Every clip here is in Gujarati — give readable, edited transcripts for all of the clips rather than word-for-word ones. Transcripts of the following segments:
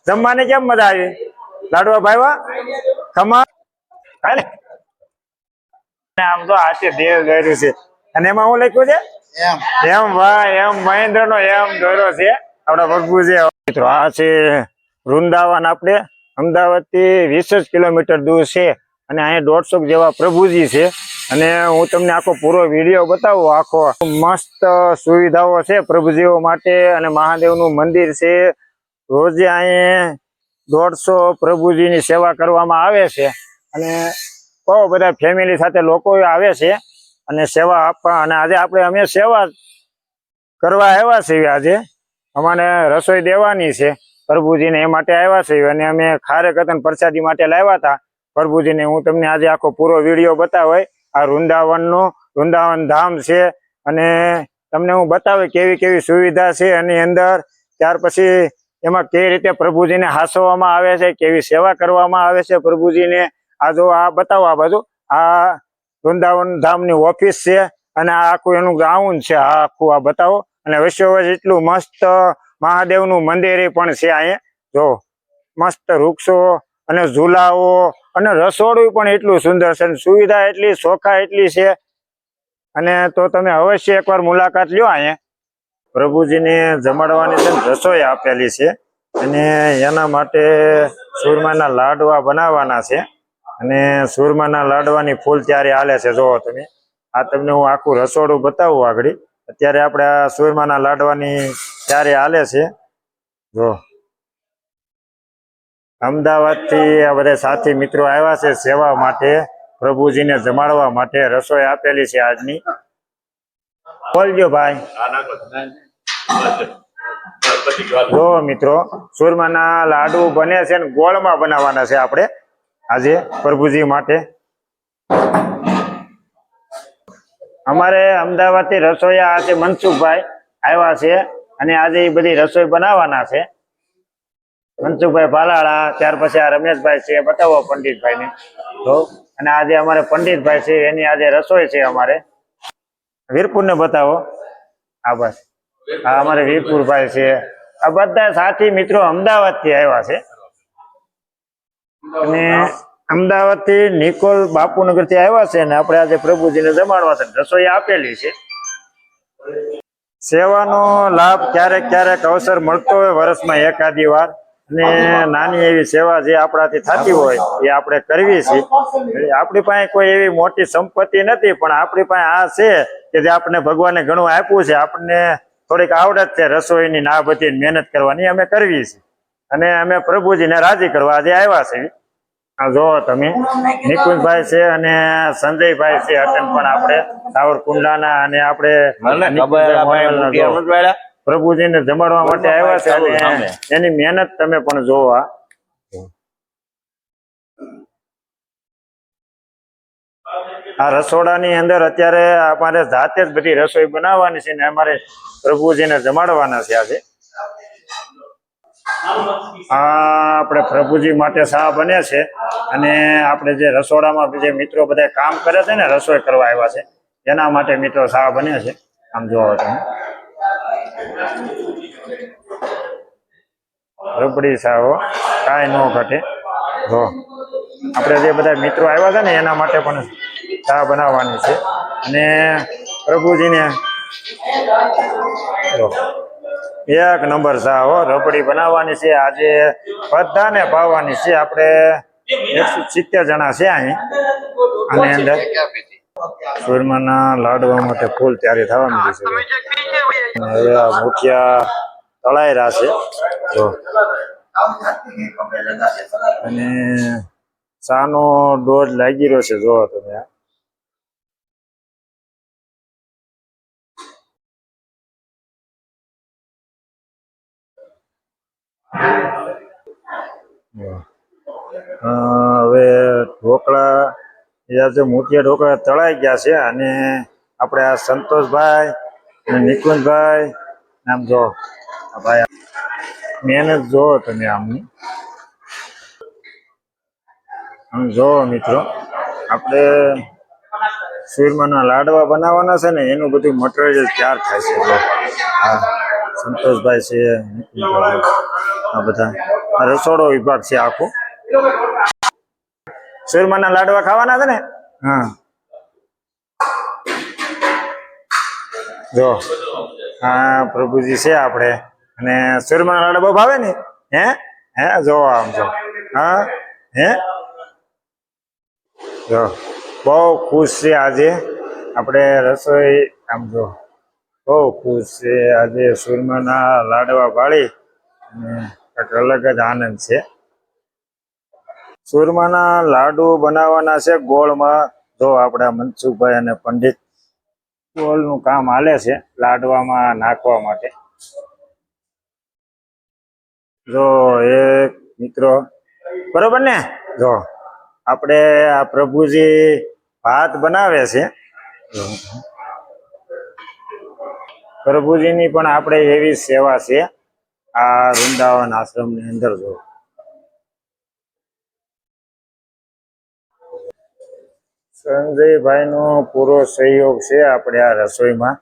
જમવાની કેમ મજા આવી? લાડવા ભાઈવા ખમા હાલે આમ તો આજે દેવ દોર્યું છે અને એમાં હું લખ્યું છે એમ ભાઈ એમ મહેન્દ્ર નો એમ દોર્યો છે આપડા ભગુજી. મિત્રો આ છે વૃંદાવન, આપણે અમદાવાદ થી 20 કિલોમીટર દૂર છે અને અહીંયા 150 જેવા પ્રભુજી છે અને હું તમને આખો પૂરો વિડીયો બતાવું. આખો મસ્ત સુવિધાઓ છે પ્રભુજીઓ માટે અને મહાદેવનું મંદિર છે. રોજે અહીંયા 150 પ્રભુજીની સેવા કરવામાં આવે છે અને બહુ બધા ફેમિલી સાથે લોકો આવે છે અને સેવા આપવા. અને આજે અમે સેવા કરવા આવ્યા છીએ. આજે અમારે રસોઈ દેવાની છે પ્રભુજીને, એ માટે આવ્યા છીએ અને અમે ખારેક અને પ્રસાદી માટે લાવ્યા હતા પ્રભુજીને. હું તમને આજે આખો પૂરો વિડીયો બતાવે. આ વૃંદાવન ધામ છે અને તમને હું બતાવે કેવી કેવી સુવિધા છે એની અંદર. ત્યાર પછી એમાં કેવી રીતે પ્રભુજીને હાંસવામાં આવે છે, કેવી સેવા કરવામાં આવે છે પ્રભુજીને. આ જો આ બતાવો, આ બાજુ આ વૃંદાવન ધામની ઓફિસ છે અને આ આખું એનું ગ્રાઉન્ડ છે. આ આખું આ બતાવો. અને વચ્ચોવચ એટલું મસ્ત મહાદેવનું મંદિર પણ છે અહીંયા. જો મસ્ત વૃક્ષો અને ઝૂલાઓ અને રસોડું પણ એટલું સુંદર છે, સુવિધા એટલી, ચોખા એટલી છે. અને તો તમે અવશ્ય એકવાર મુલાકાત લ્યો. અહીંયા પ્રભુજીને જમાડવાની છે, રસોઈ આપેલી છે અને એના માટે સુરમાના લાડવા બનાવવાના છે અને સુરમાના લાડવાની ફૂલ ત્યારે હાલે છે. જોવો તમે, આ તમને હું આખું રસોડું બતાવું આગળ. અત્યારે આપણે આ સુરમાના લાડવાની ત્યારે હાલે છે. જો અમદાવાદ થી આ બધા સાથી મિત્રો આવ્યા છે સેવા માટે, પ્રભુજીને જમાડવા માટે. રસોઈ આપેલી છે આજની. બોલજો ભાઈ. જો મિત્રો, સુરમાના લાડુ બને છે ને ગોળમાં બનાવવાના છે આપણે આજે પ્રભુજી માટે. અમારે અમદાવાદ થી રસોઈયા આ છે મનસુખભાઈ આવ્યા છે અને આજે એ બધી રસોઈ બનાવવાના છે. મનસુખભાઈ ભાલાળા, ત્યાર પછી આ રમેશભાઈ છે, બતાવો પંડિતભાઈ ને. તો અને આજે અમારે પંડિતભાઈ છે, એની આજે રસોઈ છે. અમારે વીરપુર ને બતાવો. આ બસ આ અમારે વીરપુરભાઈ છે. આ બધા સાથી મિત્રો અમદાવાદ થી આવ્યા છે અને અમદાવાદ થી નિકોલ બાપુનગર થી આવ્યા છે અને આપણે આજે પ્રભુજીને જમાડવા છે. રસોઈ આપેલી છે. સેવાનો લાભ ક્યારેક ક્યારેક અવસર મળતો હોય વર્ષમાં એકાદી વાર, અને નાની એવી સેવા જે આપણાથી થતી હોય એ આપણે કરવી છે. આપણી પાસે કોઈ એવી મોટી સંપત્તિ નથી, પણ આપણી પાસે આ છે કે જે આપણે ભગવાને ઘણું આપ્યું છે. આપણને થોડીક આવડત છે રસોઈની, ના બધી મહેનત કરવાની અમે કરવી છે અને અમે પ્રભુજીને રાજી કરવા આજે આવ્યા છે. આ જો તમે, નિકુંજભાઈ છે અને સંજયભાઈ છે અટન પણ આપણે સાવરકુંડલાના, અને આપણે પ્રભુજીને જમાડવા માટે આવ્યા છે અને એની મહેનત તમે પણ જોવા. આ રસોડાની અંદર અત્યારે અમારે જાતે જ બધી રસોઈ બનાવવાની છે ને અમારે પ્રભુજીને જમાડવાના છે આજે. આપણે પ્રભુજી માટે શા બને છે અને આપણે જે રસોડામાં જે મિત્રો બધા કામ કરે છે ને, રસોઈ કરવા આવ્યા છે, એના માટે મિત્રો શા બને છે. આમ જોવો તમે, રબડી શાહો કાંઈ ન ઘટે. જો આપણે જે બધા મિત્રો આવ્યા છે ને એના માટે પણ ચા બનાવવાની છે અને પ્રભુજીને એક નંબર ચા હો, રબડી બનાવવાની છે આજે, બધાને પાવાની છે. આપણે 170 જણા છે અહીં. આની અંદર સુરમાના લાડવા માટે ફૂલ તૈયારી થવા માંડી છે. હવે આ મુઠિયા તળાઈ રહ્યા છે અને ચાનો ડોઝ લાગી રહ્યો છે. જોવો તમે, હવે ઢોકળા જે મોતિયા ઢોકળા તળાઈ ગયા છે અને આપણે આ સંતોષભાઈ અને નિકુંજભાઈ, આમ જો ભાઈ મહેનત જોવો તમે આમની. આમ જોવો મિત્રો, આપણે સુરમાના લાડવા બનાવવાના છે ને એનું બધું મટીરિયલ તૈયાર થાય છે. હા, સંતોષભાઈ છે, આ બધા રસોડો વિભાગ છે આખો. સુરમાના લાડવા ખાવાના છે ને? હા જો હા પ્રભુજી છે આપણે. અને સુરમાના લાડવા બહુ ભાવે ને? હે હે જો આમ જો હા હે જો બહુ ખુશ છે આજે આપણે રસોઈ. આમ જો બહુ ખુશ છે આજે સુરમાના લાડવા ભાળી અને એક અલગ જ આનંદ છે. સુરમાના લાડુ બનાવવાના છે ગોળમાં. જો આપણા મનસુખભાઈ અને પંડિત ગોળનું કામ હાલે છે લાડવામાં નાખવા માટે. જો એક મિત્રો બરોબર ને? જો આપણે આ પ્રભુજી ભાત બનાવે છે. પ્રભુજીની પણ આપણે એવી સેવા છે આ વૃંદાવન આશ્રમની અંદર. જો સંજયભાઈ નો પૂરો સહયોગ છે આપણે આ રસોઈમાં.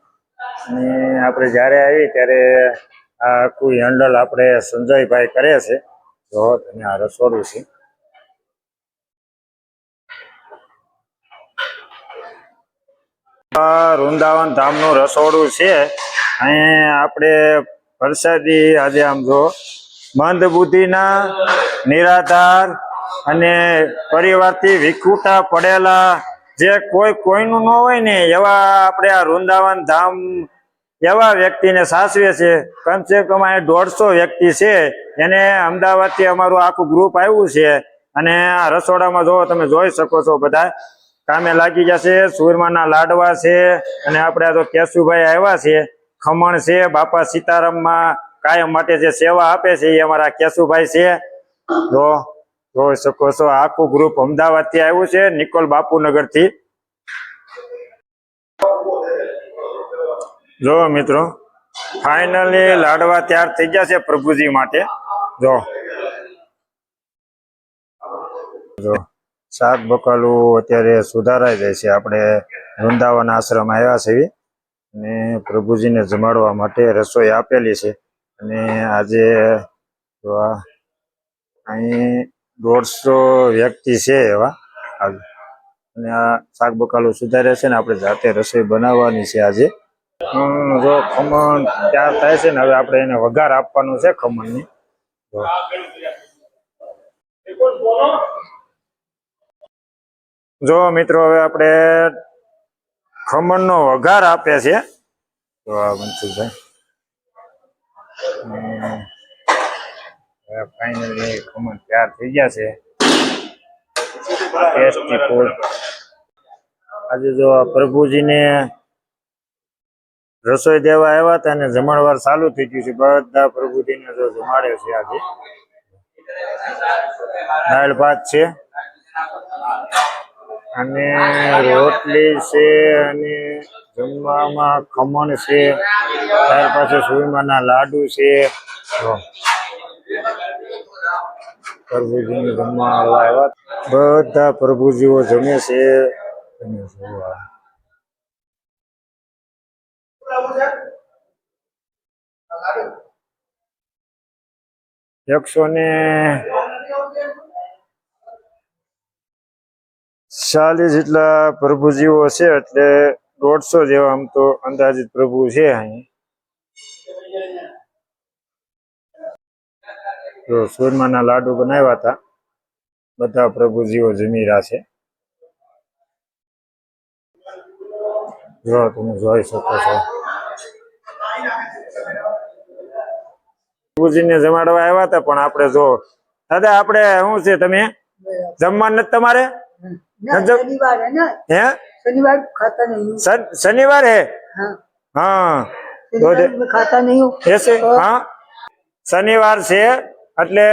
અને આપણે જ્યારે આવી ત્યારે આ આખું હેન્ડલ આપણે સંજયભાઈ કરે છે. જો તમે આ રસોડું છે. વૃંદાવન ધામનું રસોડું છે. અહીં આપણે પ્રસાદી આજે આમ જો મંદ બુદ્ધિના, નિરાધાર અને પરિવારથી વિખૂટા પડેલા જે કોઈનું ન હોય ને એવા આપણે આ વૃંદાવન ધામ એવા વ્યક્તિને સાચવે છે. કમસે કમ અહીં 150 વ્યક્તિ છે. એને અમદાવાદથી અમારું આખું ગ્રુપ આવ્યું છે. અને આ રસોડામાં જો તમે જોઈ શકો છો બધા કામે લાગી જશે. સુરમાના લાડવા છે અને આપણે આ તો કેશુભાઈ આવ્યા છે. ખમણ છે. બાપા સીતારામમાં કાયમ માટે જે સેવા આપે છે એ અમારા કેશુભાઈ છે. જો જોઈ શકો છો આખું ગ્રુપ અમદાવાદ થી આવ્યું છે, નિકોલ બાપુનગર થી. જો મિત્રો ફાઇનલી લાડવા તૈયાર થઈ ગયા છે પ્રભુજી માટે. જો જો શાક બકાલું અત્યારે સુધારાઈ જાય છે. આપણે વૃંદાવન આશ્રમ આવ્યા છે અને પ્રભુજીને જમાડવા માટે રસોઈ આપેલી છે. અને આજે અહીં 150 વ્યક્તિ છે એવા. અને આ શાક બકાલું સુધારે છે ને આપણે જાતે રસોઈ બનાવવાની છે આજે. જો ખમણ તૈયાર થાય છે ને હવે આપણે એને વઘાર આપવાનું છે ખમણની. જો મિત્રો હવે આપણે ખમણનો વઘાર આપે છે. તો આ મનસુખભાઈ ફાઇનલી ખમણ તૈયાર થઈ ગયા છે. Tasty food. આજે જો પ્રભુજીને રસોઈ દેવા આવ્યા હતા અને જમણવાર ચાલુ થઈ ગયું છે. બધા પ્રભુજીને જો જમાડે છે આજે. દાળ ભાત છે અને રોટલી છે અને જમવામાં ખમણ છે. ત્યાર પછી સુરમાના લાડુ છે. પ્રભુજીને જમવા આવ્યા બધા પ્રભુજીઓ જમે છે. 140 જેટલા પ્રભુજીઓ છે. એટલે 150 જેવા આમ તો અંદાજિત પ્રભુ છે અહીં. જો સુરમાના લાડુ બનાવ્યા હતા. બધા પ્રભુજીઓ જમી રહ્યા છે. જો તમે જોઈ શકો છો પ્રભુજીને જમાડવા આવ્યા હતા. પણ આપણે જો દાદા આપણે શું છે તમે જમવાનું નથી તમારે? હે शनिवार है? हाँ खाता नहीं हूँ ऐसे. हाँ शनिवार છે એટલે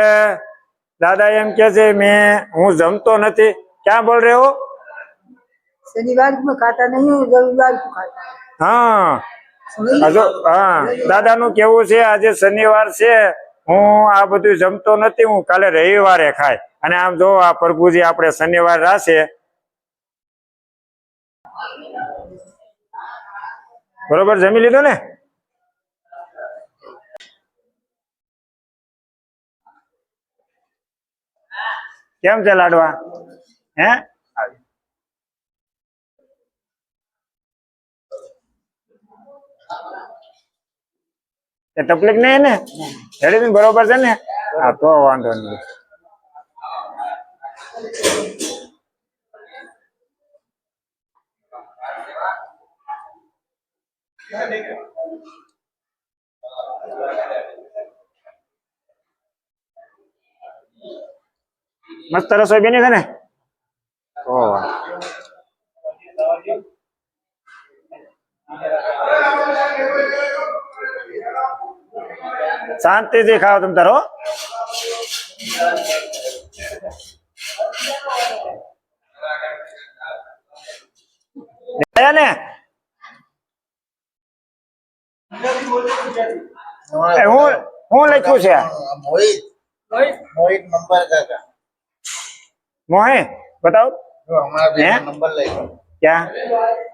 દાદા એમ કે છે મેં હું જમતો નથી. ક્યાં બોલ रहे हो? शनिवार में खाता नहीं हूँ, रविवार को खाता. हाँ હા દાદાનું કેવું છે આજે શનિવાર છે, હું આ બધું જમતો નથી, હું કાલે રવિવારે ખાય. અને આમ જો આ પ્રભુજી આપણે શનિવાર રાશે. બરોબર જમી લીધો ને? કેમ છે લાડવા? હે એ તકલીફ નહીં ને? રેડી બરોબર છે ને? હા તો વાંધો નહીં. મસ્ત રસોઈ બની છે ને? ઓહ શાંતિથી ખાઓ તમ તારો. ને હું લખ્યું છે? મોહિત મોહિત નંબર કાકા મોહિત બતાવો. જો હમણાં બે નંબર લખ્યો. ક્યાં?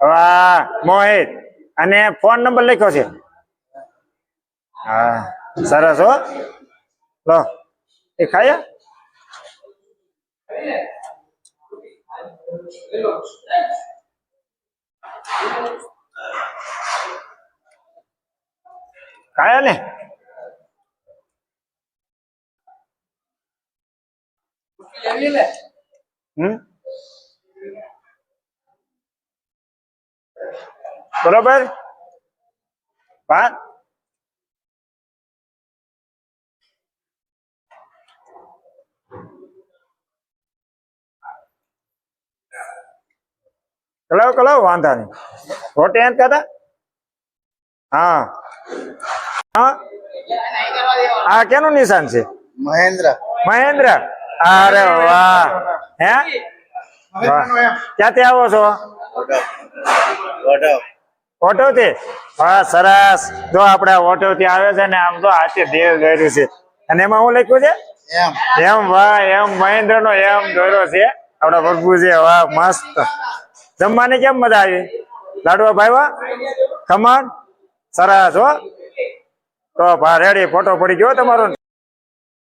વાહ મોહિત. અને ફોન નંબર લખ્યો છે. હા સરસ હો. લો એ ખાયા. ખાયા ને? બરોબર વાત. કલાવ વાંધા નહીં. રોટી એમ કહેતા. હા હા આ કેનું નિશાન છે? મહેન્દ્ર મહેન્દ્ર. અરે વાહ. હે ક્યાંથી આવો છો? ઓટો થી? વાહ સરસ. જો આપડે ઓટો થી આવે છે ને આમ તો હાથે દેવ દોર્યું છે. અને એમાં હું લખ્યું છે? એમ. વાહ એમ મહેન્દ્ર નો એમ દોર્યો છે આપડા પ્રભુજી. વાહ મસ્ત. જમવાની કેમ મજા આવી? લાડવા ભાઈવા? ખમણ સરસ હો. તો રેડી ફોટો પડી ગયો તમારો.